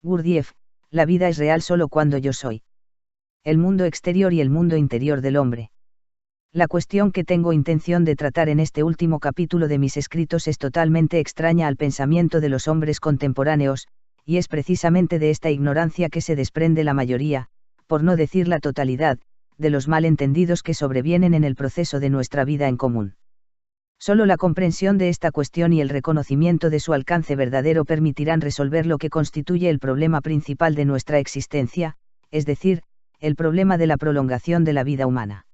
Gurdjieff, la vida es real solo cuando yo soy. El mundo exterior y el mundo interior del hombre. La cuestión que tengo intención de tratar en este último capítulo de mis escritos es totalmente extraña al pensamiento de los hombres contemporáneos, y es precisamente de esta ignorancia que se desprende la mayoría, por no decir la totalidad, de los malentendidos que sobrevienen en el proceso de nuestra vida en común. Solo la comprensión de esta cuestión y el reconocimiento de su alcance verdadero permitirán resolver lo que constituye el problema principal de nuestra existencia, es decir, el problema de la prolongación de la vida humana.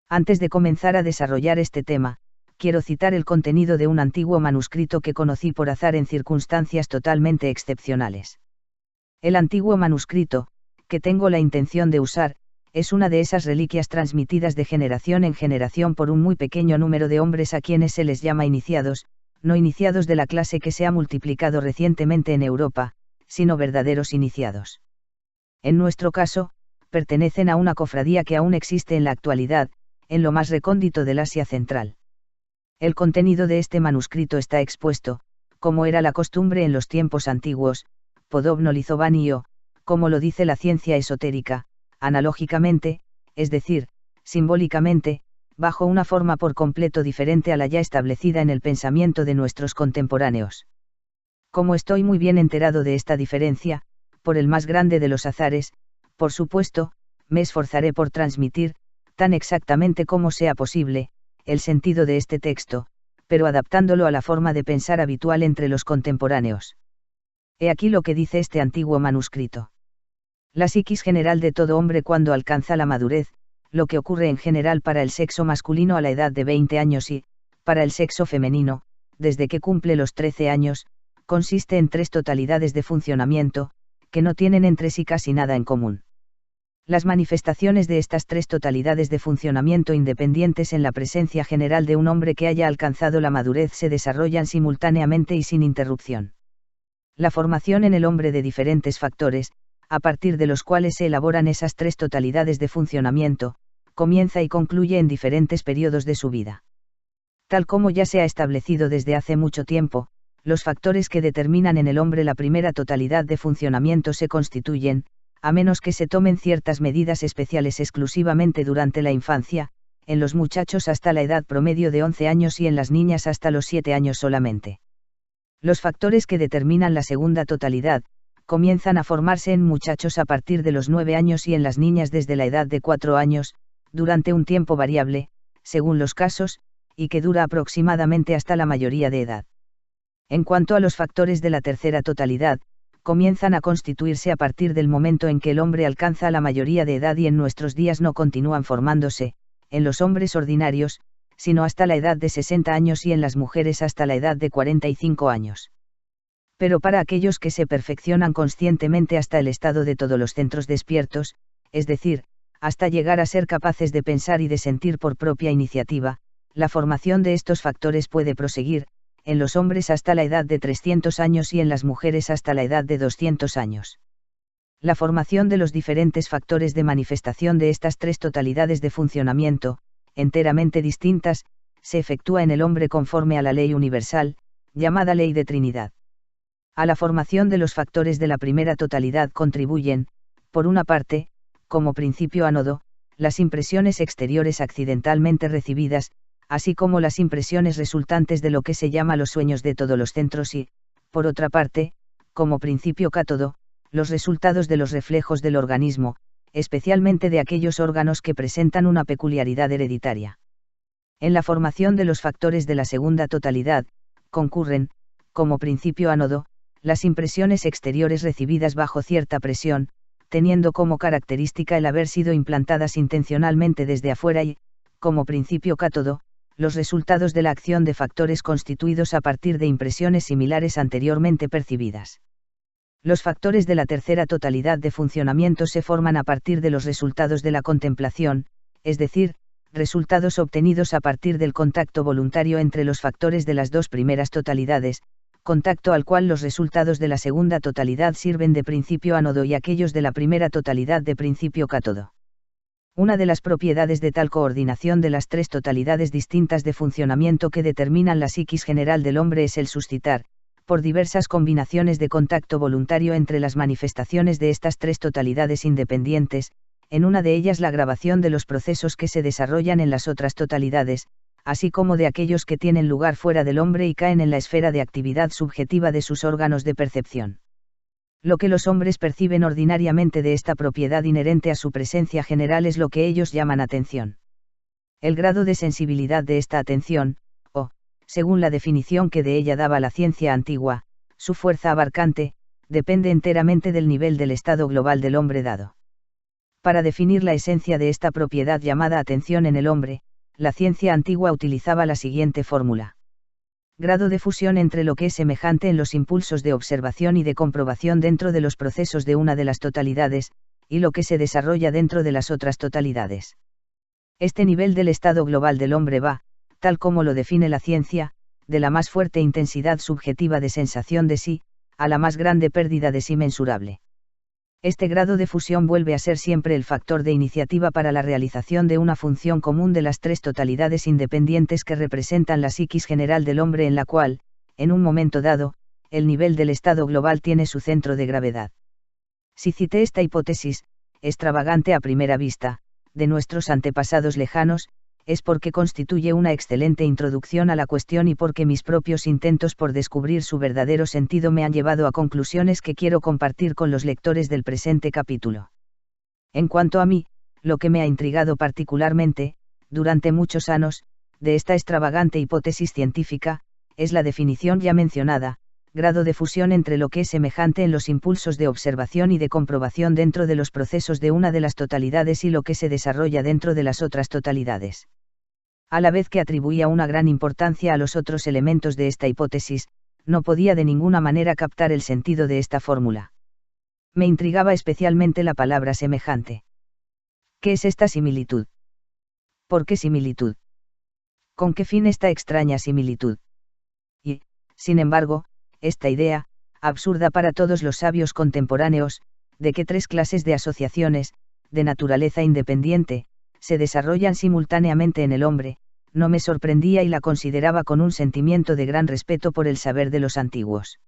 Antes de comenzar a desarrollar este tema, quiero citar el contenido de un antiguo manuscrito que conocí por azar en circunstancias totalmente excepcionales. El antiguo manuscrito, que tengo la intención de usar, es una de esas reliquias transmitidas de generación en generación por un muy pequeño número de hombres a quienes se les llama iniciados, no iniciados de la clase que se ha multiplicado recientemente en Europa, sino verdaderos iniciados. En nuestro caso, pertenecen a una cofradía que aún existe en la actualidad, en lo más recóndito del Asia Central. El contenido de este manuscrito está expuesto, como era la costumbre en los tiempos antiguos, podobno lizovanio, como lo dice la ciencia esotérica, analógicamente, es decir, simbólicamente, bajo una forma por completo diferente a la ya establecida en el pensamiento de nuestros contemporáneos. Como estoy muy bien enterado de esta diferencia, por el más grande de los azares, por supuesto, me esforzaré por transmitir, tan exactamente como sea posible, el sentido de este texto, pero adaptándolo a la forma de pensar habitual entre los contemporáneos. He aquí lo que dice este antiguo manuscrito. La psiquis general de todo hombre cuando alcanza la madurez, lo que ocurre en general para el sexo masculino a la edad de 20 años y, para el sexo femenino, desde que cumple los 13 años, consiste en 3 totalidades de funcionamiento, que no tienen entre sí casi nada en común. Las manifestaciones de estas 3 totalidades de funcionamiento independientes en la presencia general de un hombre que haya alcanzado la madurez se desarrollan simultáneamente y sin interrupción. La formación en el hombre de diferentes factores, a partir de los cuales se elaboran esas 3 totalidades de funcionamiento, comienza y concluye en diferentes periodos de su vida. Tal como ya se ha establecido desde hace mucho tiempo, los factores que determinan en el hombre la primera totalidad de funcionamiento se constituyen, a menos que se tomen ciertas medidas especiales exclusivamente durante la infancia, en los muchachos hasta la edad promedio de 11 años y en las niñas hasta los 7 años solamente. Los factores que determinan la segunda totalidad, comienzan a formarse en muchachos a partir de los 9 años y en las niñas desde la edad de 4 años, durante un tiempo variable, según los casos, y que dura aproximadamente hasta la mayoría de edad. En cuanto a los factores de la tercera totalidad, comienzan a constituirse a partir del momento en que el hombre alcanza la mayoría de edad y en nuestros días no continúan formándose, en los hombres ordinarios, sino hasta la edad de 60 años y en las mujeres hasta la edad de 45 años. Pero para aquellos que se perfeccionan conscientemente hasta el estado de todos los centros despiertos, es decir, hasta llegar a ser capaces de pensar y de sentir por propia iniciativa, la formación de estos factores puede proseguir, en los hombres hasta la edad de 300 años y en las mujeres hasta la edad de 200 años. La formación de los diferentes factores de manifestación de estas 3 totalidades de funcionamiento, enteramente distintas, se efectúa en el hombre conforme a la ley universal, llamada ley de Trinidad. A la formación de los factores de la primera totalidad contribuyen, por una parte, como principio ánodo, las impresiones exteriores accidentalmente recibidas, así como las impresiones resultantes de lo que se llama los sueños de todos los centros y, por otra parte, como principio cátodo, los resultados de los reflejos del organismo, especialmente de aquellos órganos que presentan una peculiaridad hereditaria. En la formación de los factores de la segunda totalidad, concurren, como principio ánodo, las impresiones exteriores recibidas bajo cierta presión, teniendo como característica el haber sido implantadas intencionalmente desde afuera y, como principio cátodo, los resultados de la acción de factores constituidos a partir de impresiones similares anteriormente percibidas. Los factores de la tercera totalidad de funcionamiento se forman a partir de los resultados de la contemplación, es decir, resultados obtenidos a partir del contacto voluntario entre los factores de las 2 primeras totalidades, contacto al cual los resultados de la segunda totalidad sirven de principio ánodo y aquellos de la primera totalidad de principio cátodo. Una de las propiedades de tal coordinación de las 3 totalidades distintas de funcionamiento que determinan la psiquis general del hombre es el suscitar, por diversas combinaciones de contacto voluntario entre las manifestaciones de estas tres totalidades independientes, en una de ellas la grabación de los procesos que se desarrollan en las otras totalidades, así como de aquellos que tienen lugar fuera del hombre y caen en la esfera de actividad subjetiva de sus órganos de percepción. Lo que los hombres perciben ordinariamente de esta propiedad inherente a su presencia general es lo que ellos llaman atención. El grado de sensibilidad de esta atención, o, según la definición que de ella daba la ciencia antigua, su fuerza abarcante, depende enteramente del nivel del estado global del hombre dado. Para definir la esencia de esta propiedad llamada atención en el hombre, la ciencia antigua utilizaba la siguiente fórmula. Grado de fusión entre lo que es semejante en los impulsos de observación y de comprobación dentro de los procesos de una de las totalidades, y lo que se desarrolla dentro de las otras totalidades. Este nivel del estado global del hombre va, tal como lo define la ciencia, de la más fuerte intensidad subjetiva de sensación de sí, a la más grande pérdida de sí mensurable. Este grado de fusión vuelve a ser siempre el factor de iniciativa para la realización de una función común de las tres totalidades independientes que representan la psiquis general del hombre, en la cual, en un momento dado, el nivel del estado global tiene su centro de gravedad. Si cité esta hipótesis, extravagante a primera vista, de nuestros antepasados lejanos, es porque constituye una excelente introducción a la cuestión y porque mis propios intentos por descubrir su verdadero sentido me han llevado a conclusiones que quiero compartir con los lectores del presente capítulo. En cuanto a mí, lo que me ha intrigado particularmente, durante muchos años, de esta extravagante hipótesis científica, es la definición ya mencionada, grado de fusión entre lo que es semejante en los impulsos de observación y de comprobación dentro de los procesos de una de las totalidades y lo que se desarrolla dentro de las otras totalidades. A la vez que atribuía una gran importancia a los otros elementos de esta hipótesis, no podía de ninguna manera captar el sentido de esta fórmula. Me intrigaba especialmente la palabra semejante. ¿Qué es esta similitud? ¿Por qué similitud? ¿Con qué fin esta extraña similitud? Y, sin embargo, esta idea, absurda para todos los sabios contemporáneos, de que tres clases de asociaciones, de naturaleza independiente, se desarrollan simultáneamente en el hombre, no me sorprendía y la consideraba con un sentimiento de gran respeto por el saber de los antiguos.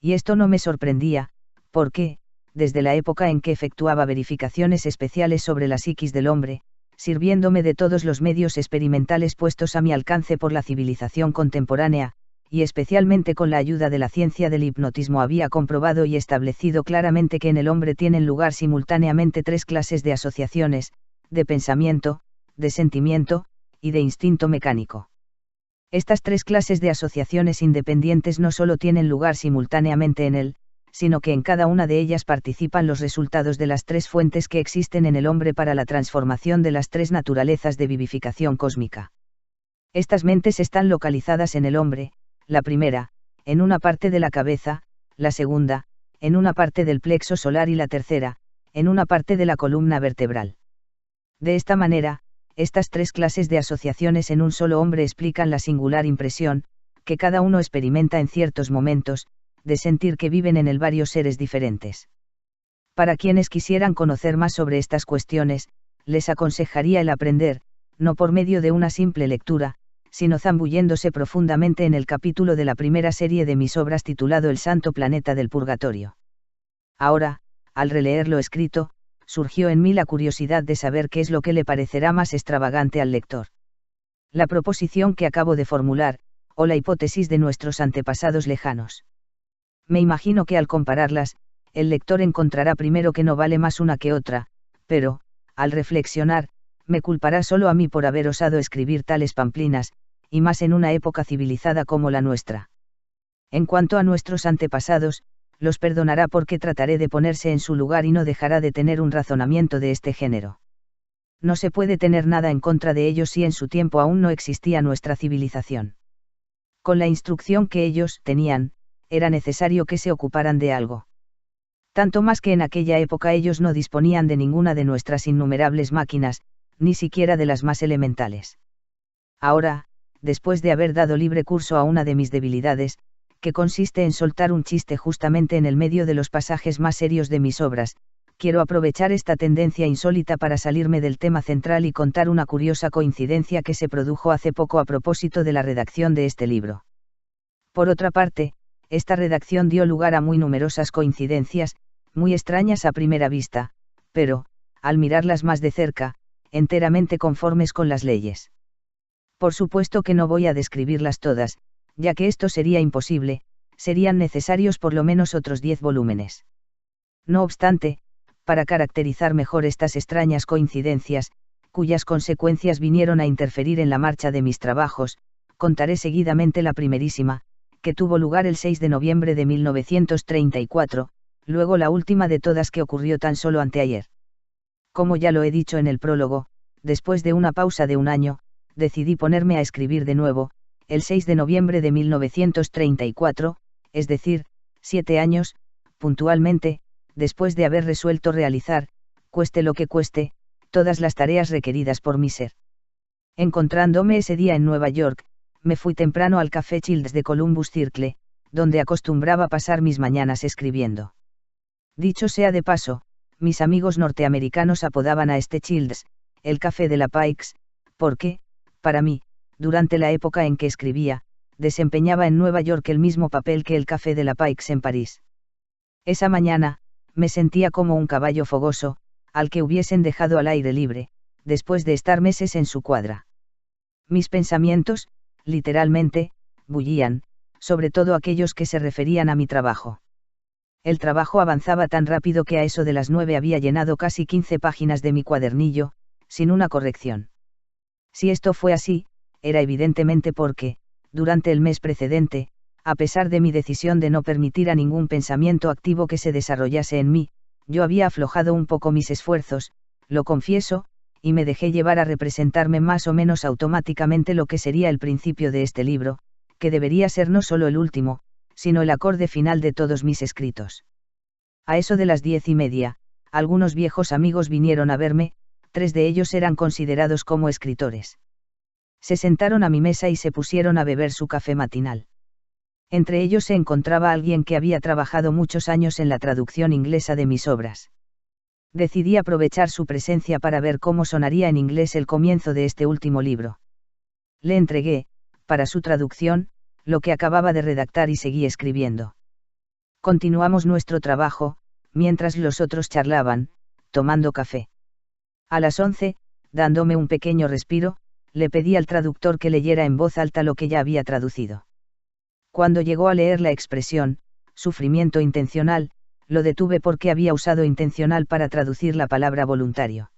Y esto no me sorprendía, porque, desde la época en que efectuaba verificaciones especiales sobre la psiquis del hombre, sirviéndome de todos los medios experimentales puestos a mi alcance por la civilización contemporánea, y especialmente con la ayuda de la ciencia del hipnotismo, había comprobado y establecido claramente que en el hombre tienen lugar simultáneamente tres clases de asociaciones, de pensamiento, de sentimiento, y de instinto mecánico. Estas tres clases de asociaciones independientes no solo tienen lugar simultáneamente en él, sino que en cada una de ellas participan los resultados de las tres fuentes que existen en el hombre para la transformación de las tres naturalezas de vivificación cósmica. Estas mentes están localizadas en el hombre, la primera, en una parte de la cabeza, la segunda, en una parte del plexo solar y la tercera, en una parte de la columna vertebral. De esta manera, estas tres clases de asociaciones en un solo hombre explican la singular impresión, que cada uno experimenta en ciertos momentos, de sentir que viven en él varios seres diferentes. Para quienes quisieran conocer más sobre estas cuestiones, les aconsejaría el aprender, no por medio de una simple lectura, sino zambulléndose profundamente en el capítulo de la primera serie de mis obras titulado El Santo Planeta del Purgatorio. Ahora, al releer lo escrito, surgió en mí la curiosidad de saber qué es lo que le parecerá más extravagante al lector. La proposición que acabo de formular, o la hipótesis de nuestros antepasados lejanos. Me imagino que al compararlas, el lector encontrará primero que no vale más una que otra, pero, al reflexionar, me culpará solo a mí por haber osado escribir tales pamplinas, y más en una época civilizada como la nuestra. En cuanto a nuestros antepasados, los perdonará porque trataré de ponerse en su lugar y no dejará de tener un razonamiento de este género. No se puede tener nada en contra de ellos si en su tiempo aún no existía nuestra civilización. Con la instrucción que ellos tenían, era necesario que se ocuparan de algo. Tanto más que en aquella época ellos no disponían de ninguna de nuestras innumerables máquinas, ni siquiera de las más elementales. Ahora, después de haber dado libre curso a una de mis debilidades, que consiste en soltar un chiste justamente en el medio de los pasajes más serios de mis obras, quiero aprovechar esta tendencia insólita para salirme del tema central y contar una curiosa coincidencia que se produjo hace poco a propósito de la redacción de este libro. Por otra parte, esta redacción dio lugar a muy numerosas coincidencias, muy extrañas a primera vista, pero, al mirarlas más de cerca, enteramente conformes con las leyes. Por supuesto que no voy a describirlas todas, ya que esto sería imposible, serían necesarios por lo menos otros 10 volúmenes. No obstante, para caracterizar mejor estas extrañas coincidencias, cuyas consecuencias vinieron a interferir en la marcha de mis trabajos, contaré seguidamente la primerísima, que tuvo lugar el 6 de noviembre de 1934, luego la última de todas que ocurrió tan solo anteayer. Como ya lo he dicho en el prólogo, después de una pausa de un año, decidí ponerme a escribir de nuevo, el 6 de noviembre de 1934, es decir, 7 años, puntualmente, después de haber resuelto realizar, cueste lo que cueste, todas las tareas requeridas por mi ser. Encontrándome ese día en Nueva York, me fui temprano al Café Childs de Columbus Circle, donde acostumbraba pasar mis mañanas escribiendo. Dicho sea de paso, mis amigos norteamericanos apodaban a este Childs, el Café de la Pikes, porque, para mí, durante la época en que escribía, desempeñaba en Nueva York el mismo papel que el Café de la Pikes en París. Esa mañana, me sentía como un caballo fogoso, al que hubiesen dejado al aire libre, después de estar meses en su cuadra. Mis pensamientos, literalmente, bullían, sobre todo aquellos que se referían a mi trabajo. El trabajo avanzaba tan rápido que a eso de las 9 había llenado casi 15 páginas de mi cuadernillo, sin una corrección. Si esto fue así, era evidentemente porque, durante el mes precedente, a pesar de mi decisión de no permitir a ningún pensamiento activo que se desarrollase en mí, yo había aflojado un poco mis esfuerzos, lo confieso, y me dejé llevar a representarme más o menos automáticamente lo que sería el principio de este libro, que debería ser no solo el último, sino el acorde final de todos mis escritos. A eso de las 10:30, algunos viejos amigos vinieron a verme, 3 de ellos eran considerados como escritores. Se sentaron a mi mesa y se pusieron a beber su café matinal. Entre ellos se encontraba alguien que había trabajado muchos años en la traducción inglesa de mis obras. Decidí aprovechar su presencia para ver cómo sonaría en inglés el comienzo de este último libro. Le entregué, para su traducción, lo que acababa de redactar y seguí escribiendo. Continuamos nuestro trabajo, mientras los otros charlaban, tomando café. A las 11, dándome un pequeño respiro, le pedí al traductor que leyera en voz alta lo que ya había traducido. Cuando llegó a leer la expresión, sufrimiento intencional, lo detuve porque había usado intencional para traducir la palabra voluntario.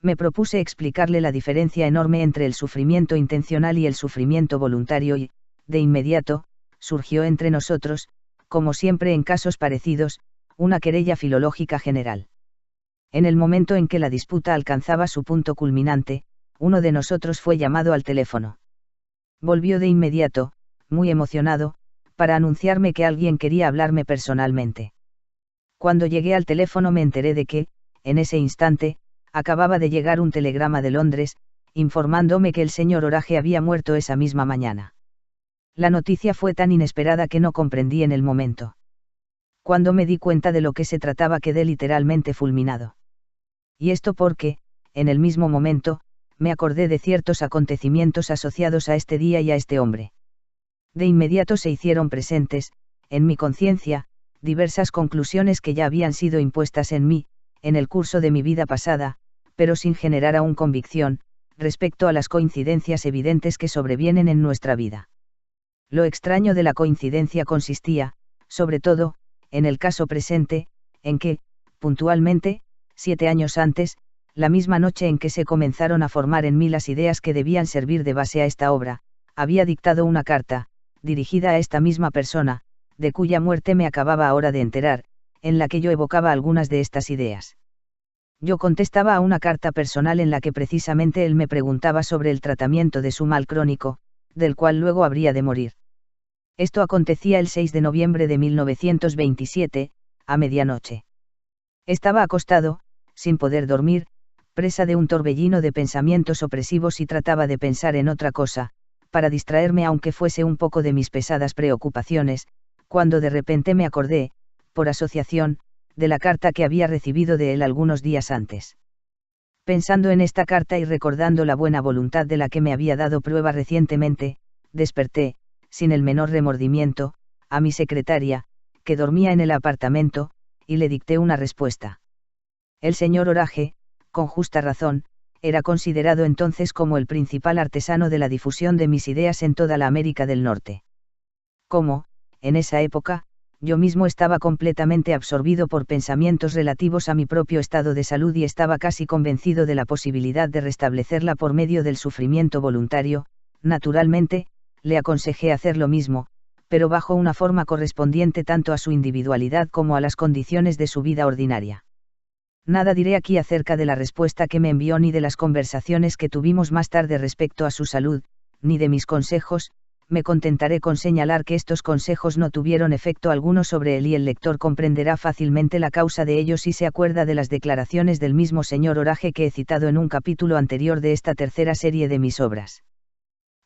Me propuse explicarle la diferencia enorme entre el sufrimiento intencional y el sufrimiento voluntario y, de inmediato, surgió entre nosotros, como siempre en casos parecidos, una querella filológica general. En el momento en que la disputa alcanzaba su punto culminante, uno de nosotros fue llamado al teléfono. Volvió de inmediato, muy emocionado, para anunciarme que alguien quería hablarme personalmente. Cuando llegué al teléfono me enteré de que, en ese instante, acababa de llegar un telegrama de Londres, informándome que el señor Orage había muerto esa misma mañana. La noticia fue tan inesperada que no comprendí en el momento. Cuando me di cuenta de lo que se trataba quedé literalmente fulminado. Y esto porque, en el mismo momento, me acordé de ciertos acontecimientos asociados a este día y a este hombre. De inmediato se hicieron presentes, en mi conciencia, diversas conclusiones que ya habían sido impuestas en mí, en el curso de mi vida pasada, pero sin generar aún convicción, respecto a las coincidencias evidentes que sobrevienen en nuestra vida. Lo extraño de la coincidencia consistía, sobre todo, en el caso presente, en que, puntualmente, 7 años antes, la misma noche en que se comenzaron a formar en mí las ideas que debían servir de base a esta obra, había dictado una carta, dirigida a esta misma persona, de cuya muerte me acababa ahora de enterar, en la que yo evocaba algunas de estas ideas. Yo contestaba a una carta personal en la que precisamente él me preguntaba sobre el tratamiento de su mal crónico, del cual luego habría de morir. Esto acontecía el 6 de noviembre de 1927, a medianoche. Estaba acostado, sin poder dormir, presa de un torbellino de pensamientos opresivos y trataba de pensar en otra cosa, para distraerme aunque fuese un poco de mis pesadas preocupaciones, cuando de repente me acordé, por asociación, de la carta que había recibido de él algunos días antes. Pensando en esta carta y recordando la buena voluntad de la que me había dado prueba recientemente, desperté, sin el menor remordimiento, a mi secretaria, que dormía en el apartamento, y le dicté una respuesta. El señor Orage, con justa razón, era considerado entonces como el principal artesano de la difusión de mis ideas en toda la América del Norte. Como, en esa época, yo mismo estaba completamente absorbido por pensamientos relativos a mi propio estado de salud y estaba casi convencido de la posibilidad de restablecerla por medio del sufrimiento voluntario, naturalmente, le aconsejé hacer lo mismo, pero bajo una forma correspondiente tanto a su individualidad como a las condiciones de su vida ordinaria. Nada diré aquí acerca de la respuesta que me envió ni de las conversaciones que tuvimos más tarde respecto a su salud, ni de mis consejos. Me contentaré con señalar que estos consejos no tuvieron efecto alguno sobre él y el lector comprenderá fácilmente la causa de ello si se acuerda de las declaraciones del mismo señor Orage que he citado en un capítulo anterior de esta tercera serie de mis obras.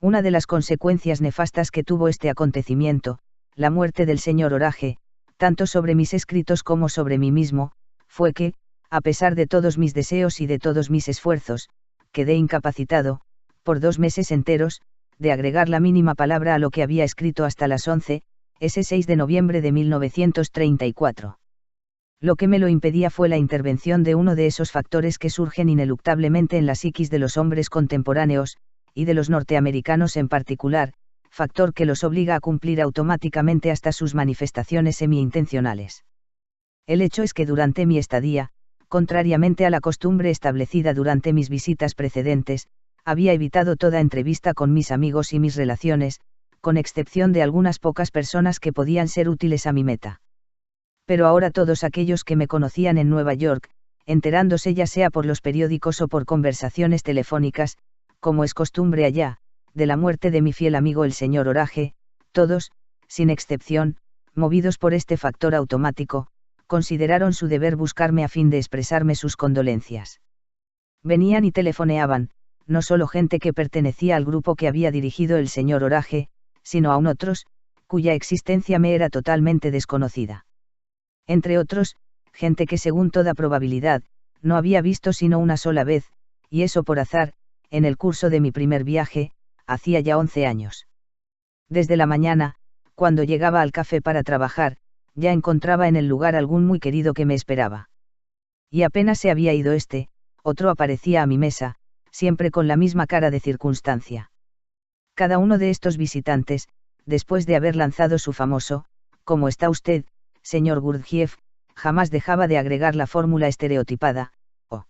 Una de las consecuencias nefastas que tuvo este acontecimiento, la muerte del señor Orage, tanto sobre mis escritos como sobre mí mismo, fue que, a pesar de todos mis deseos y de todos mis esfuerzos, quedé incapacitado, por 2 meses enteros, de agregar la mínima palabra a lo que había escrito hasta las 11, ese 6 de noviembre de 1934. Lo que me lo impedía fue la intervención de uno de esos factores que surgen ineluctablemente en la psiquis de los hombres contemporáneos, y de los norteamericanos en particular, factor que los obliga a cumplir automáticamente hasta sus manifestaciones semi-intencionales. El hecho es que durante mi estadía, contrariamente a la costumbre establecida durante mis visitas precedentes, había evitado toda entrevista con mis amigos y mis relaciones, con excepción de algunas pocas personas que podían ser útiles a mi meta. Pero ahora todos aquellos que me conocían en Nueva York, enterándose ya sea por los periódicos o por conversaciones telefónicas, como es costumbre allá, de la muerte de mi fiel amigo el señor Orage, todos, sin excepción, movidos por este factor automático, consideraron su deber buscarme a fin de expresarme sus condolencias. Venían y telefoneaban, no solo gente que pertenecía al grupo que había dirigido el señor Orage, sino aún otros, cuya existencia me era totalmente desconocida. Entre otros, gente que según toda probabilidad, no había visto sino una sola vez, y eso por azar, en el curso de mi primer viaje, hacía ya 11 años. Desde la mañana, cuando llegaba al café para trabajar, ya encontraba en el lugar algún muy querido que me esperaba. Y apenas se había ido otro aparecía a mi mesa, siempre con la misma cara de circunstancia. Cada uno de estos visitantes, después de haber lanzado su famoso, ¿cómo está usted, señor Gurdjieff?, jamás dejaba de agregar la fórmula estereotipada, oh.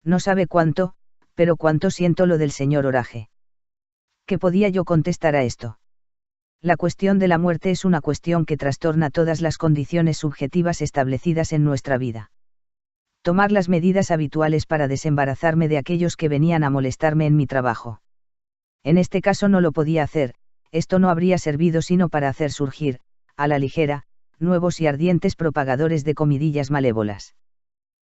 No sabe cuánto, pero cuánto siento lo del señor Orage. ¿Qué podía yo contestar a esto? La cuestión de la muerte es una cuestión que trastorna todas las condiciones subjetivas establecidas en nuestra vida. Tomar las medidas habituales para desembarazarme de aquellos que venían a molestarme en mi trabajo. En este caso no lo podía hacer, esto no habría servido sino para hacer surgir, a la ligera, nuevos y ardientes propagadores de comidillas malévolas.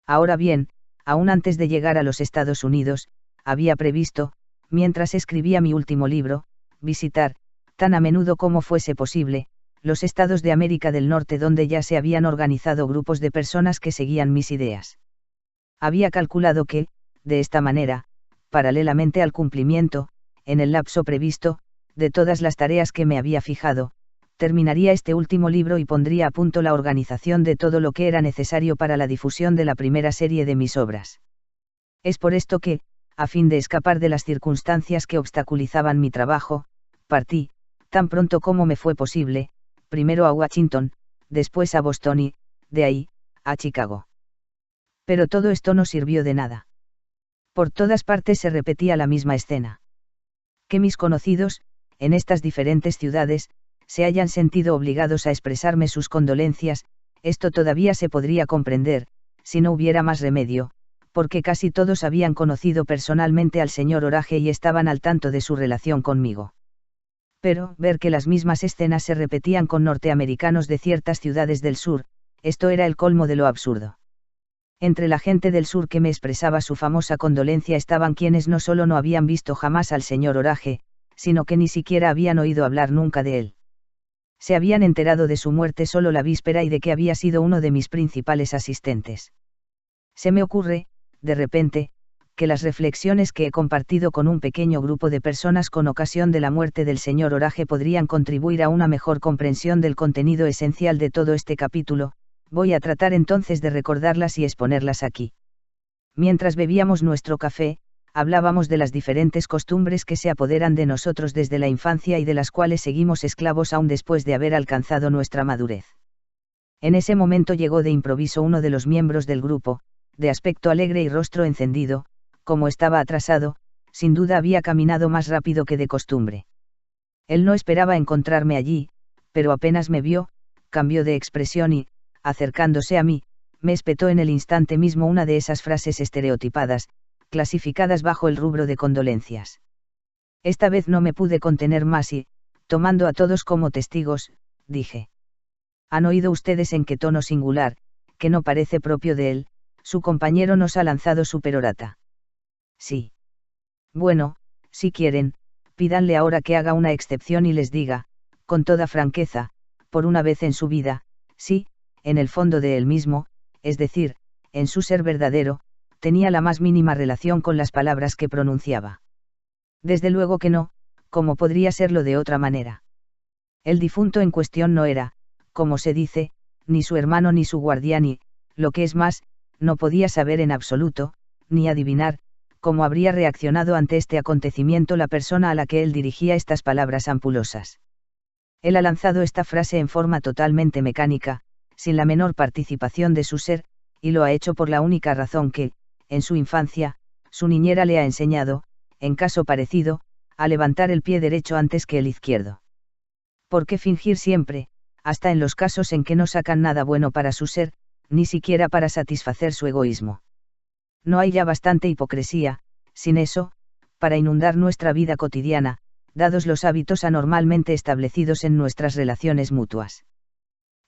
Ahora bien, aún antes de llegar a los Estados Unidos, había previsto, mientras escribía mi último libro, visitar, tan a menudo como fuese posible, los estados de América del Norte donde ya se habían organizado grupos de personas que seguían mis ideas. Había calculado que, de esta manera, paralelamente al cumplimiento, en el lapso previsto, de todas las tareas que me había fijado, terminaría este último libro y pondría a punto la organización de todo lo que era necesario para la difusión de la primera serie de mis obras. Es por esto que, a fin de escapar de las circunstancias que obstaculizaban mi trabajo, partí, tan pronto como me fue posible, primero a Washington, después a Boston y, de ahí, a Chicago. Pero todo esto no sirvió de nada. Por todas partes se repetía la misma escena. Que mis conocidos, en estas diferentes ciudades, se hayan sentido obligados a expresarme sus condolencias, esto todavía se podría comprender, si no hubiera más remedio, porque casi todos habían conocido personalmente al señor Orage y estaban al tanto de su relación conmigo. Pero, ver que las mismas escenas se repetían con norteamericanos de ciertas ciudades del sur, esto era el colmo de lo absurdo. Entre la gente del sur que me expresaba su famosa condolencia estaban quienes no solo no habían visto jamás al señor Orage, sino que ni siquiera habían oído hablar nunca de él. Se habían enterado de su muerte solo la víspera y de que había sido uno de mis principales asistentes. Se me ocurre, de repente, que las reflexiones que he compartido con un pequeño grupo de personas con ocasión de la muerte del señor Orage podrían contribuir a una mejor comprensión del contenido esencial de todo este capítulo. Voy a tratar entonces de recordarlas y exponerlas aquí. Mientras bebíamos nuestro café, hablábamos de las diferentes costumbres que se apoderan de nosotros desde la infancia y de las cuales seguimos esclavos aún después de haber alcanzado nuestra madurez. En ese momento llegó de improviso uno de los miembros del grupo, de aspecto alegre y rostro encendido. Como estaba atrasado, sin duda había caminado más rápido que de costumbre. Él no esperaba encontrarme allí, pero apenas me vio, cambió de expresión y, acercándose a mí, me espetó en el instante mismo una de esas frases estereotipadas, clasificadas bajo el rubro de condolencias. Esta vez no me pude contener más y, tomando a todos como testigos, dije: ¿Han oído ustedes en qué tono singular, que no parece propio de él, su compañero nos ha lanzado su perorata? Sí. Bueno, si quieren, pídanle ahora que haga una excepción y les diga, con toda franqueza, por una vez en su vida, si, en el fondo de él mismo, es decir, en su ser verdadero, tenía la más mínima relación con las palabras que pronunciaba. Desde luego que no, ¿cómo podría serlo de otra manera? El difunto en cuestión no era, como se dice, ni su hermano ni su guardián y, lo que es más, no podía saber en absoluto, ni adivinar, cómo habría reaccionado ante este acontecimiento la persona a la que él dirigía estas palabras ampulosas. Él ha lanzado esta frase en forma totalmente mecánica, sin la menor participación de su ser, y lo ha hecho por la única razón que, en su infancia, su niñera le ha enseñado, en caso parecido, a levantar el pie derecho antes que el izquierdo. ¿Por qué fingir siempre, hasta en los casos en que no sacan nada bueno para su ser, ni siquiera para satisfacer su egoísmo? No hay ya bastante hipocresía, sin eso, para inundar nuestra vida cotidiana, dados los hábitos anormalmente establecidos en nuestras relaciones mutuas.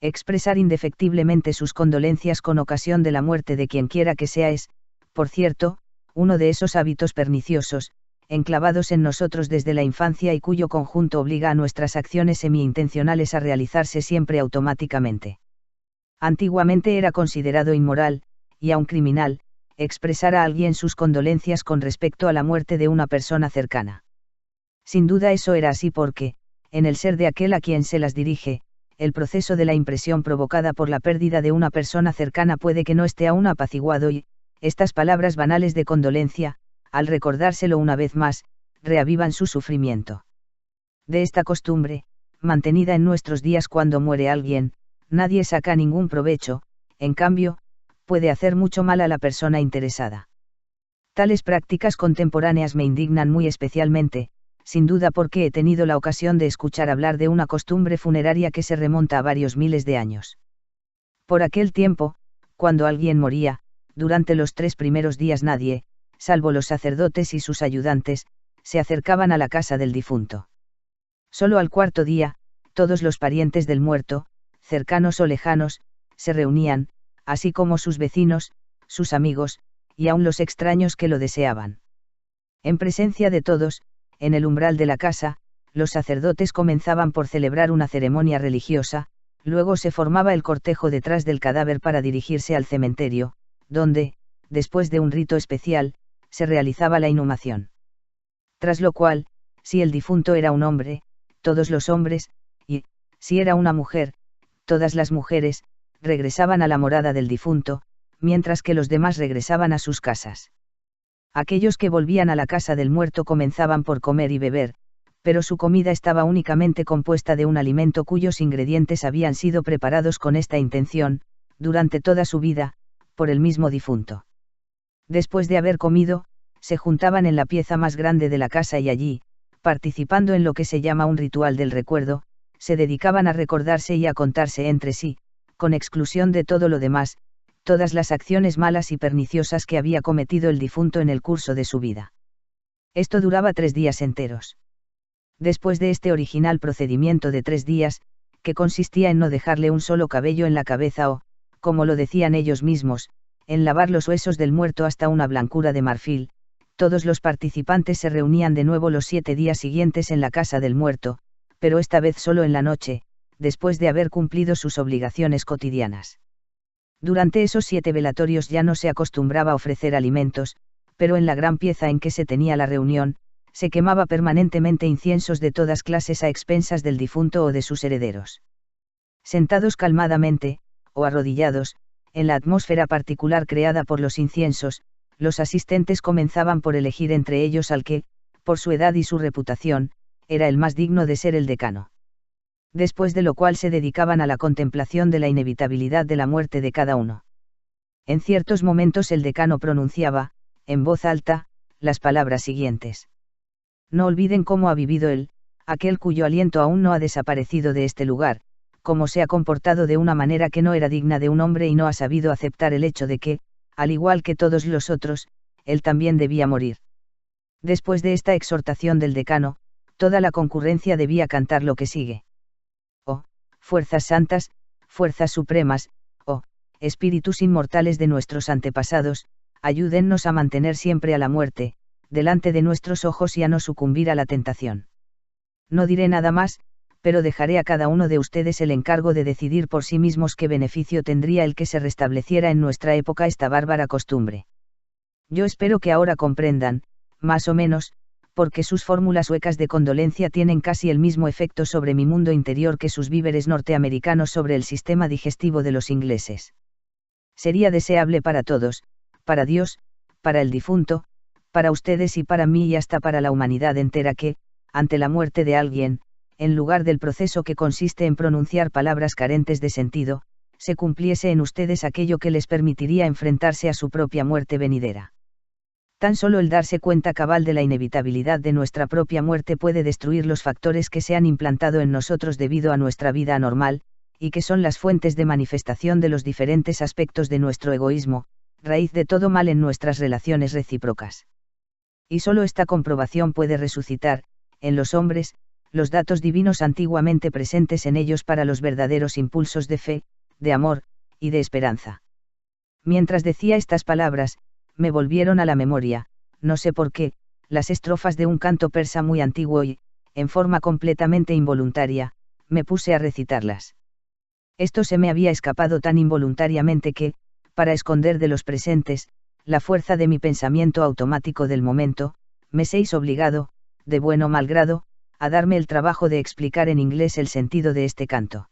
Expresar indefectiblemente sus condolencias con ocasión de la muerte de quien quiera que sea es, por cierto, uno de esos hábitos perniciosos, enclavados en nosotros desde la infancia y cuyo conjunto obliga a nuestras acciones semi-intencionales a realizarse siempre automáticamente. Antiguamente era considerado inmoral, y aun criminal, expresar a alguien sus condolencias con respecto a la muerte de una persona cercana. Sin duda eso era así porque, en el ser de aquel a quien se las dirige, el proceso de la impresión provocada por la pérdida de una persona cercana puede que no esté aún apaciguado y, estas palabras banales de condolencia, al recordárselo una vez más, reavivan su sufrimiento. De esta costumbre, mantenida en nuestros días cuando muere alguien, nadie saca ningún provecho, en cambio, puede hacer mucho mal a la persona interesada. Tales prácticas contemporáneas me indignan muy especialmente, sin duda porque he tenido la ocasión de escuchar hablar de una costumbre funeraria que se remonta a varios miles de años. Por aquel tiempo, cuando alguien moría, durante los 3 primeros días nadie, salvo los sacerdotes y sus ayudantes, se acercaban a la casa del difunto. Solo al 4.º día, todos los parientes del muerto, cercanos o lejanos, se reunían, así como sus vecinos, sus amigos, y aun los extraños que lo deseaban. En presencia de todos, en el umbral de la casa, los sacerdotes comenzaban por celebrar una ceremonia religiosa, luego se formaba el cortejo detrás del cadáver para dirigirse al cementerio, donde, después de un rito especial, se realizaba la inhumación. Tras lo cual, si el difunto era un hombre, todos los hombres, y, si era una mujer, todas las mujeres, regresaban a la morada del difunto, mientras que los demás regresaban a sus casas. Aquellos que volvían a la casa del muerto comenzaban por comer y beber, pero su comida estaba únicamente compuesta de un alimento cuyos ingredientes habían sido preparados con esta intención, durante toda su vida, por el mismo difunto. Después de haber comido, se juntaban en la pieza más grande de la casa y allí, participando en lo que se llama un ritual del recuerdo, se dedicaban a recordarse y a contarse entre sí, con exclusión de todo lo demás, todas las acciones malas y perniciosas que había cometido el difunto en el curso de su vida. Esto duraba 3 días enteros. Después de este original procedimiento de 3 días, que consistía en no dejarle un solo cabello en la cabeza o, como lo decían ellos mismos, en lavar los huesos del muerto hasta una blancura de marfil, todos los participantes se reunían de nuevo los 7 días siguientes en la casa del muerto, pero esta vez solo en la noche, después de haber cumplido sus obligaciones cotidianas. Durante esos 7 velatorios ya no se acostumbraba a ofrecer alimentos, pero en la gran pieza en que se tenía la reunión, se quemaba permanentemente inciensos de todas clases a expensas del difunto o de sus herederos. Sentados calmadamente, o arrodillados, en la atmósfera particular creada por los inciensos, los asistentes comenzaban por elegir entre ellos al que, por su edad y su reputación, era el más digno de ser el decano. Después de lo cual se dedicaban a la contemplación de la inevitabilidad de la muerte de cada uno. En ciertos momentos el decano pronunciaba, en voz alta, las palabras siguientes. No olviden cómo ha vivido él, aquel cuyo aliento aún no ha desaparecido de este lugar, cómo se ha comportado de una manera que no era digna de un hombre y no ha sabido aceptar el hecho de que, al igual que todos los otros, él también debía morir. Después de esta exhortación del decano, toda la concurrencia debía cantar lo que sigue. Oh, fuerzas santas, fuerzas supremas, oh, espíritus inmortales de nuestros antepasados, ayúdennos a mantener siempre a la muerte, delante de nuestros ojos y a no sucumbir a la tentación. No diré nada más, pero dejaré a cada uno de ustedes el encargo de decidir por sí mismos qué beneficio tendría el que se restableciera en nuestra época esta bárbara costumbre. Yo espero que ahora comprendan, más o menos, porque sus fórmulas huecas de condolencia tienen casi el mismo efecto sobre mi mundo interior que sus víveres norteamericanos sobre el sistema digestivo de los ingleses. Sería deseable para todos, para Dios, para el difunto, para ustedes y para mí y hasta para la humanidad entera que, ante la muerte de alguien, en lugar del proceso que consiste en pronunciar palabras carentes de sentido, se cumpliese en ustedes aquello que les permitiría enfrentarse a su propia muerte venidera. Tan solo el darse cuenta cabal de la inevitabilidad de nuestra propia muerte puede destruir los factores que se han implantado en nosotros debido a nuestra vida anormal, y que son las fuentes de manifestación de los diferentes aspectos de nuestro egoísmo, raíz de todo mal en nuestras relaciones recíprocas. Y solo esta comprobación puede resucitar, en los hombres, los datos divinos antiguamente presentes en ellos para los verdaderos impulsos de fe, de amor, y de esperanza. Mientras decía estas palabras, me volvieron a la memoria, no sé por qué, las estrofas de un canto persa muy antiguo y, en forma completamente involuntaria, me puse a recitarlas. Esto se me había escapado tan involuntariamente que, para esconder de los presentes, la fuerza de mi pensamiento automático del momento, me seis obligado, de buen o mal grado, a darme el trabajo de explicar en inglés el sentido de este canto.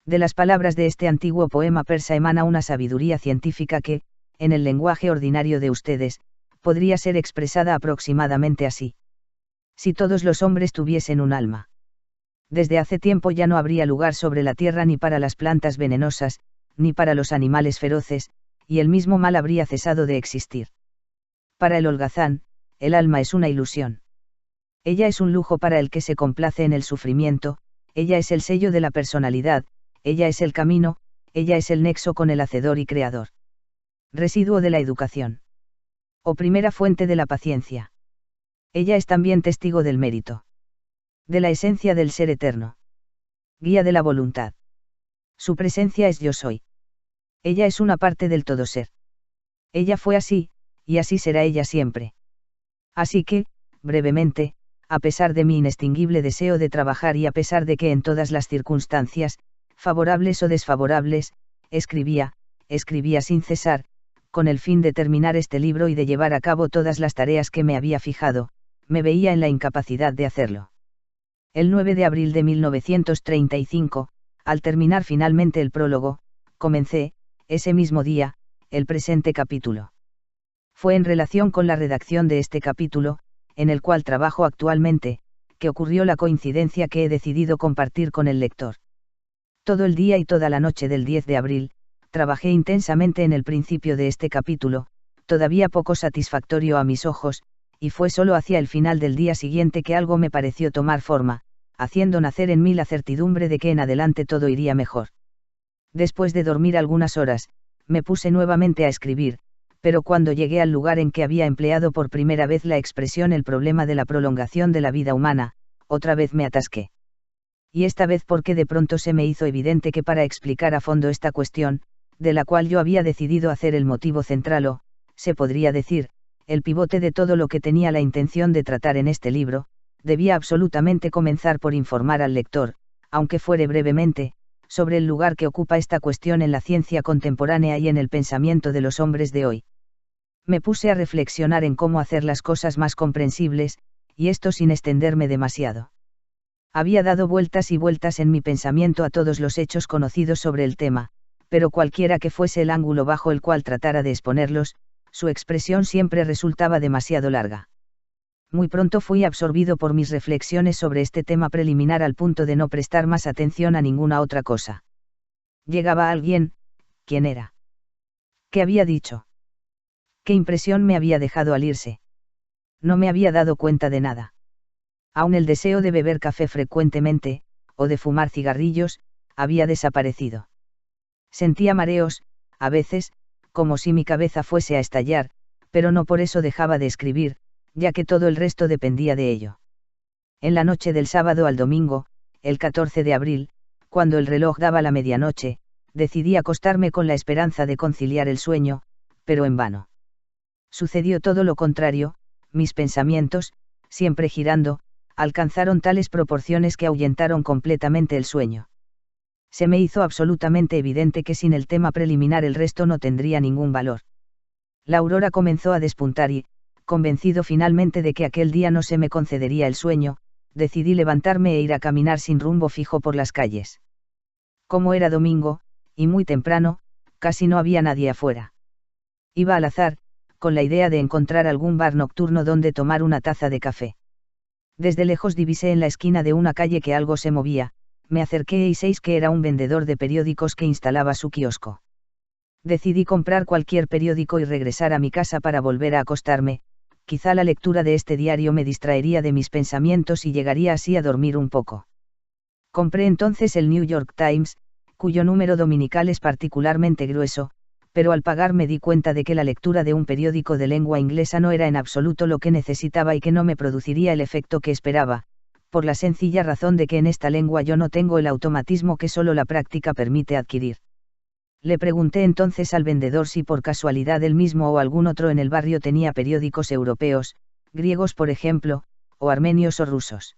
De las palabras de este antiguo poema persa emana una sabiduría científica que, en el lenguaje ordinario de ustedes, podría ser expresada aproximadamente así. Si todos los hombres tuviesen un alma. Desde hace tiempo ya no habría lugar sobre la tierra ni para las plantas venenosas, ni para los animales feroces, y el mismo mal habría cesado de existir. Para el holgazán, el alma es una ilusión. Ella es un lujo para el que se complace en el sufrimiento, ella es el sello de la personalidad, ella es el camino, ella es el nexo con el hacedor y creador. Residuo de la educación. O primera fuente de la paciencia. Ella es también testigo del mérito. De la esencia del ser eterno. Guía de la voluntad. Su presencia es yo soy. Ella es una parte del todo ser. Ella fue así, y así será ella siempre. Así que, brevemente, a pesar de mi inextinguible deseo de trabajar y a pesar de que en todas las circunstancias, favorables o desfavorables, escribía sin cesar, con el fin de terminar este libro y de llevar a cabo todas las tareas que me había fijado, me veía en la incapacidad de hacerlo. El 9 de abril de 1935, al terminar finalmente el prólogo, comencé, ese mismo día, el presente capítulo. Fue en relación con la redacción de este capítulo, en el cual trabajo actualmente, que ocurrió la coincidencia que he decidido compartir con el lector. Todo el día y toda la noche del 10 de abril, trabajé intensamente en el principio de este capítulo, todavía poco satisfactorio a mis ojos, y fue solo hacia el final del día siguiente que algo me pareció tomar forma, haciendo nacer en mí la certidumbre de que en adelante todo iría mejor. Después de dormir algunas horas, me puse nuevamente a escribir, pero cuando llegué al lugar en que había empleado por primera vez la expresión el problema de la prolongación de la vida humana, otra vez me atasqué. Y esta vez porque de pronto se me hizo evidente que para explicar a fondo esta cuestión, de la cual yo había decidido hacer el motivo central o, se podría decir, el pivote de todo lo que tenía la intención de tratar en este libro, debía absolutamente comenzar por informar al lector, aunque fuere brevemente, sobre el lugar que ocupa esta cuestión en la ciencia contemporánea y en el pensamiento de los hombres de hoy. Me puse a reflexionar en cómo hacer las cosas más comprensibles, y esto sin extenderme demasiado. Había dado vueltas y vueltas en mi pensamiento a todos los hechos conocidos sobre el tema, pero cualquiera que fuese el ángulo bajo el cual tratara de exponerlos, su expresión siempre resultaba demasiado larga. Muy pronto fui absorbido por mis reflexiones sobre este tema preliminar al punto de no prestar más atención a ninguna otra cosa. Llegaba alguien. ¿Quién era? ¿Qué había dicho? ¿Qué impresión me había dejado al irse? No me había dado cuenta de nada. Aún el deseo de beber café frecuentemente, o de fumar cigarrillos, había desaparecido. Sentía mareos, a veces, como si mi cabeza fuese a estallar, pero no por eso dejaba de escribir, ya que todo el resto dependía de ello. En la noche del sábado al domingo, el 14 de abril, cuando el reloj daba la medianoche, decidí acostarme con la esperanza de conciliar el sueño, pero en vano. Sucedió todo lo contrario, mis pensamientos, siempre girando, alcanzaron tales proporciones que ahuyentaron completamente el sueño. Se me hizo absolutamente evidente que sin el tema preliminar el resto no tendría ningún valor. La aurora comenzó a despuntar y, convencido finalmente de que aquel día no se me concedería el sueño, decidí levantarme e ir a caminar sin rumbo fijo por las calles. Como era domingo, y muy temprano, casi no había nadie afuera. Iba al azar, con la idea de encontrar algún bar nocturno donde tomar una taza de café. Desde lejos divisé en la esquina de una calle que algo se movía, me acerqué y vi que era un vendedor de periódicos que instalaba su kiosco. Decidí comprar cualquier periódico y regresar a mi casa para volver a acostarme. Quizá la lectura de este diario me distraería de mis pensamientos y llegaría así a dormir un poco. Compré entonces el New York Times, cuyo número dominical es particularmente grueso, pero al pagar me di cuenta de que la lectura de un periódico de lengua inglesa no era en absoluto lo que necesitaba y que no me produciría el efecto que esperaba, por la sencilla razón de que en esta lengua yo no tengo el automatismo que solo la práctica permite adquirir. Le pregunté entonces al vendedor si por casualidad él mismo o algún otro en el barrio tenía periódicos europeos, griegos por ejemplo, o armenios o rusos.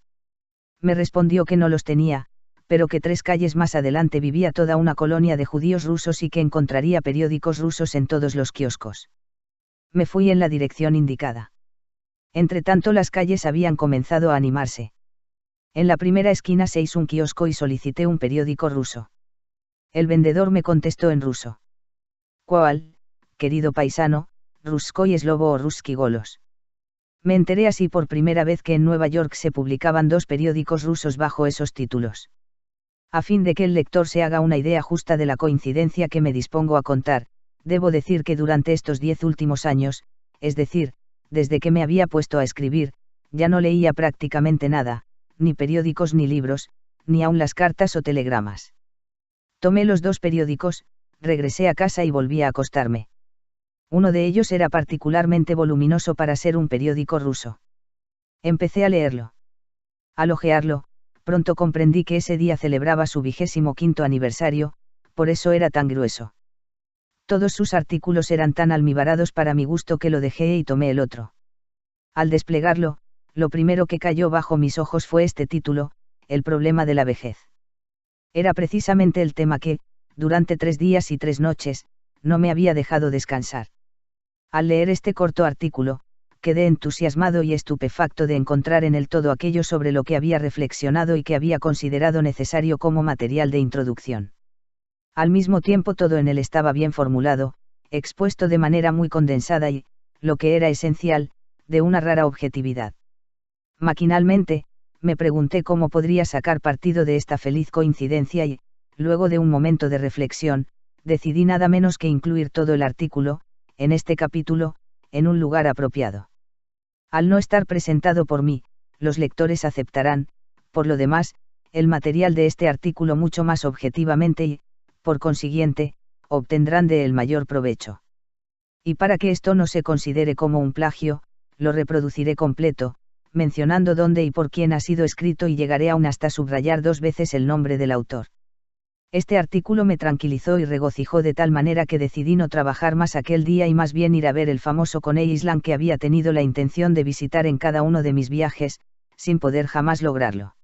Me respondió que no los tenía, pero que 3 calles más adelante vivía toda una colonia de judíos rusos y que encontraría periódicos rusos en todos los kioscos. Me fui en la dirección indicada. Entretanto las calles habían comenzado a animarse. En la primera esquina se hizo un kiosco y solicité un periódico ruso. El vendedor me contestó en ruso. ¿Cuál, querido paisano, Ruskoy Slovo o Ruski Golos? Me enteré así por primera vez que en Nueva York se publicaban 2 periódicos rusos bajo esos títulos. A fin de que el lector se haga una idea justa de la coincidencia que me dispongo a contar, debo decir que durante estos 10 últimos años, es decir, desde que me había puesto a escribir, ya no leía prácticamente nada, ni periódicos ni libros, ni aun las cartas o telegramas. Tomé los 2 periódicos, regresé a casa y volví a acostarme. Uno de ellos era particularmente voluminoso para ser un periódico ruso. Empecé a leerlo. Al hojearlo, pronto comprendí que ese día celebraba su 25º aniversario, por eso era tan grueso. Todos sus artículos eran tan almibarados para mi gusto que lo dejé y tomé el otro. Al desplegarlo, lo primero que cayó bajo mis ojos fue este título, El problema de la vejez. Era precisamente el tema que, durante 3 días y 3 noches, no me había dejado descansar. Al leer este corto artículo, quedé entusiasmado y estupefacto de encontrar en él todo aquello sobre lo que había reflexionado y que había considerado necesario como material de introducción. Al mismo tiempo todo en él estaba bien formulado, expuesto de manera muy condensada y, lo que era esencial, de una rara objetividad. Maquinalmente, me pregunté cómo podría sacar partido de esta feliz coincidencia y, luego de un momento de reflexión, decidí nada menos que incluir todo el artículo, en este capítulo, en un lugar apropiado. Al no estar presentado por mí, los lectores aceptarán, por lo demás, el material de este artículo mucho más objetivamente y, por consiguiente, obtendrán de él mayor provecho. Y para que esto no se considere como un plagio, lo reproduciré completo, mencionando dónde y por quién ha sido escrito y llegaré aún hasta subrayar 2 veces el nombre del autor. Este artículo me tranquilizó y regocijó de tal manera que decidí no trabajar más aquel día y más bien ir a ver el famoso Coney Island que había tenido la intención de visitar en cada uno de mis viajes, sin poder jamás lograrlo.